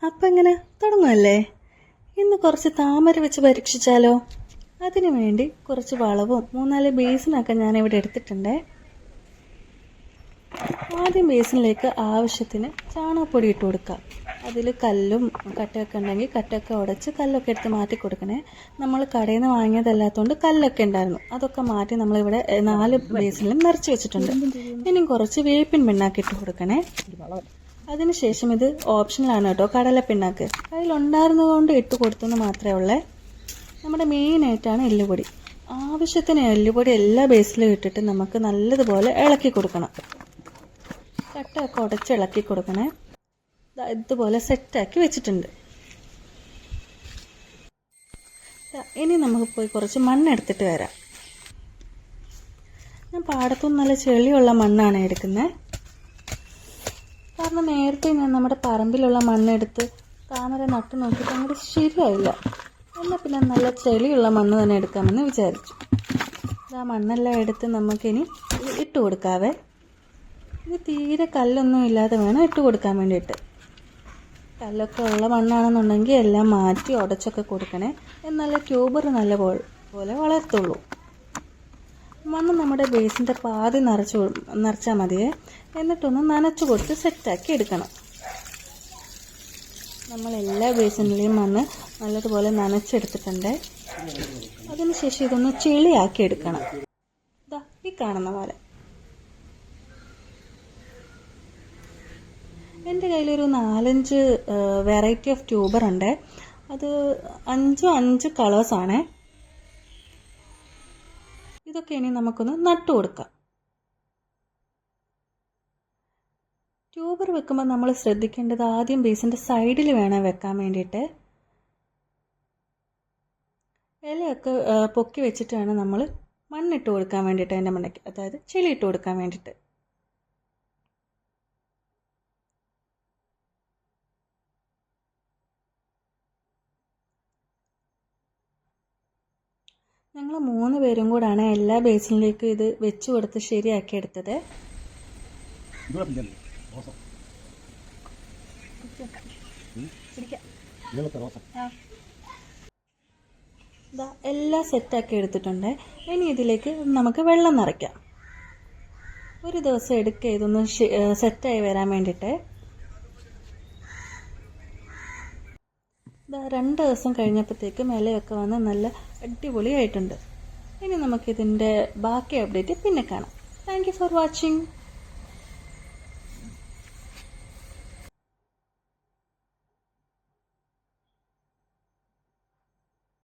അപ്പം എങ്ങനെ തുടങ്ങുമല്ലേ? ഇന്ന് കുറച്ച് താമര വെച്ച് പരീക്ഷിച്ചാലോ? അതിനു വേണ്ടി കുറച്ച് വളവും 3-4 ബേസിനൊക്കെ ഞാനിവിടെ എടുത്തിട്ടുണ്ട്. ആദ്യം ബേസിനിലേക്ക് ആവശ്യത്തിന് ചാണകപ്പൊടി ഇട്ട് കൊടുക്കാം. അതിൽ കല്ലും കട്ടയൊക്കെ ഉണ്ടെങ്കിൽ കട്ടയൊക്കെ ഉടച്ച് കല്ലൊക്കെ എടുത്ത് മാറ്റി കൊടുക്കണേ. നമ്മൾ കടയിൽ നിന്ന് വാങ്ങിയതല്ലാത്തതുകൊണ്ട് കല്ലൊക്കെ ഉണ്ടായിരുന്നു, അതൊക്കെ മാറ്റി നമ്മളിവിടെ 4 ബേസിനിലും നിറച്ച് വെച്ചിട്ടുണ്ട്. ഇനിയും കുറച്ച് വേപ്പിൻ പിണ്ണാക്ക് ഇട്ട് കൊടുക്കണേ. അതിനുശേഷം ഇത് ഓപ്ഷനിലാണ് കേട്ടോ, കടലപ്പിണ്ണാക്ക് കയ്യിലുണ്ടായിരുന്നതുകൊണ്ട് ഇട്ട് കൊടുത്തെന്ന് മാത്രമേ ഉള്ളേ. നമ്മുടെ മെയിനായിട്ടാണ് എല്ലുപൊടി. ആവശ്യത്തിന് എല്ലുപൊടി എല്ലാ ബേസിലും ഇട്ടിട്ട് നമുക്ക് നല്ലതുപോലെ ഇളക്കി കൊടുക്കണം. കട്ടയൊക്കെ ഉടച്ച് ഇളക്കി കൊടുക്കണേ. ഇതുപോലെ സെറ്റാക്കി വെച്ചിട്ടുണ്ട്. ഇനി നമുക്ക് പോയി കുറച്ച് മണ്ണെടുത്തിട്ട് വരാം. ഞാൻ പാടത്തുനിന്ന് നല്ല ചെളിയുള്ള മണ്ണാണ് എടുക്കുന്നത്. കാരണം നേരത്തെ ഞാൻ നമ്മുടെ പറമ്പിലുള്ള മണ്ണെടുത്ത് താമര നട്ട് നോക്കിയിട്ട് അങ്ങോട്ട് ശരിയായില്ല. എന്നാൽ പിന്നെ നല്ല ചെളിയുള്ള മണ്ണ് തന്നെ എടുക്കാമെന്ന് വിചാരിച്ചു. ആ മണ്ണെല്ലാം എടുത്ത് നമുക്കിനി ഇട്ട് കൊടുക്കാവേ. ഇത് തീരെ കല്ലൊന്നും ഇല്ലാതെ വേണം ഇട്ട് കൊടുക്കാൻ വേണ്ടിയിട്ട്. കല്ലൊക്കെ ഉള്ള മണ്ണാണെന്നുണ്ടെങ്കിൽ എല്ലാം മാറ്റി ഉടച്ചൊക്കെ കൊടുക്കണേ, എന്നാലേ ട്യൂബർ നല്ല പോലെ വളർത്തുള്ളൂ. മണ്ണ് നമ്മുടെ ബേസിൻ്റെ പാതി നിറച്ചാൽ മതിയേ. എന്നിട്ടൊന്ന് നനച്ചു കൊടുത്ത് സെറ്റാക്കി എടുക്കണം. നമ്മളെല്ലാ ബേസിനിലെയും മണ്ണ് നല്ലതുപോലെ നനച്ചെടുത്തിട്ടുണ്ട്. അതിനുശേഷം ഇതൊന്ന് ചെളിയാക്കി എടുക്കണം. ഇതാ ഈ കാണുന്ന പോലെ. എൻ്റെ കയ്യിലൊരു 4-5 വെറൈറ്റി ഓഫ് ട്യൂബർ ഉണ്ട്. അത് 5 കളേഴ്സാണേ. ഇതൊക്കെ ഇനി നമുക്കൊന്ന് നട്ടു കൊടുക്കാം. ട്യൂബർ വെക്കുമ്പോൾ നമ്മൾ ശ്രദ്ധിക്കേണ്ടത് ആദ്യം ബേസിൻ്റെ സൈഡിൽ വേണം വെക്കാൻ വേണ്ടിയിട്ട്. ഇലയൊക്കെ പൊക്കി വെച്ചിട്ട് വേണം നമ്മൾ മണ്ണിട്ട് കൊടുക്കാൻ വേണ്ടിയിട്ട്, അതിൻ്റെ മണ്ടയ്ക്ക്, അതായത് ചെളി ഇട്ട് കൊടുക്കാൻ വേണ്ടിയിട്ട്. ഞങ്ങൾ 3 പേരും കൂടാണ് എല്ലാ ബേസിനിലേക്കും ഇത് വെച്ച് കൊടുത്ത് ശരിയാക്കി എടുത്തത്. എല്ലാം സെറ്റാക്കി എടുത്തിട്ടുണ്ട്. ഇനി ഇതിലേക്ക് നമുക്ക് വെള്ളം നിറയ്ക്കാം. ഒരു ദിവസം എടുക്കുക ഇതൊന്ന് സെറ്റായി വരാൻ വേണ്ടിയിട്ട്. 2 ദിവസം കഴിഞ്ഞപ്പോഴത്തേക്കും ഇലയൊക്കെ വന്ന് നല്ല അടിപൊളിയായിട്ടുണ്ട്. ഇനി നമുക്കിതിൻ്റെ ബാക്കി അപ്ഡേറ്റ് പിന്നെ കാണാം. Thank you for watching.